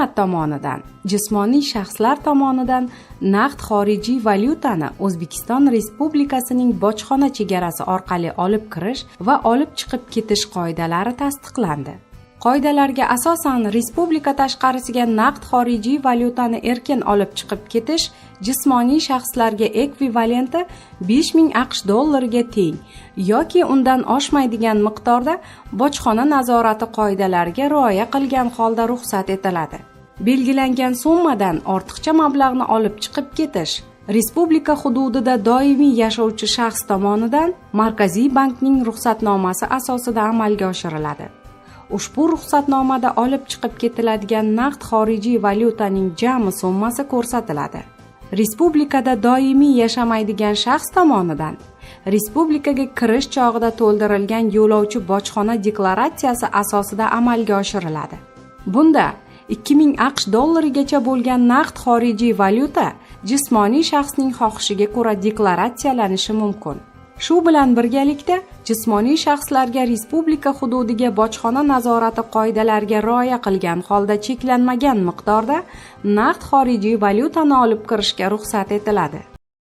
Hukumat tomonidan, jismoniy shaxslar tomonidan naqd xorijiy valyutani O'zbekiston Respublikasining bojxona chegarasi orqali olib kirish va olib chiqib ketish qoidalari tasdiqlandi. Qoidalarga asosan respublika tashqarisiga naqd xorijiy valyutani erkin olib chiqib ketish jismoniy shaxslarga ekvivalenti 5000 AQSh dollariga teng yoki undan oshmaydigan miqdorda bojxona nazorati qoidalariga rioya qilgan holda ruxsat etiladi. Belgilangan summadan ortiqcha mablag'ni olib chiqib ketish respublika hududida doimiy yashovchi shaxs tomonidan Markaziy bankning ruxsatnomasi asosida amalga oshiriladi. Ushbu ruxsatnomada olib chiqib ketiladigan naqd xorijiy valyutaning jami summasi ko'rsatiladi. Respublikada doimiy yashamaydigan shaxs tomonidan respublikaga kirish chog'ida to'ldirilgan yo'lovchi bojxona deklaratsiyasi asosida amalga oshiriladi. Bunda 2000 AQSh dollarigacha bo'lgan naqd xorijiy valyuta jismoniy shaxsning xohishiga ko'ra deklaratsiyalanishi mumkin. Shu bilan birgalikda jismoniy shaxslarga respublika hududiga bojxona nazorati qoidalariga rioya qilgan holda cheklanmagan miqdorda naqd xorijiy valyutani olib kirishga ruxsat etiladi.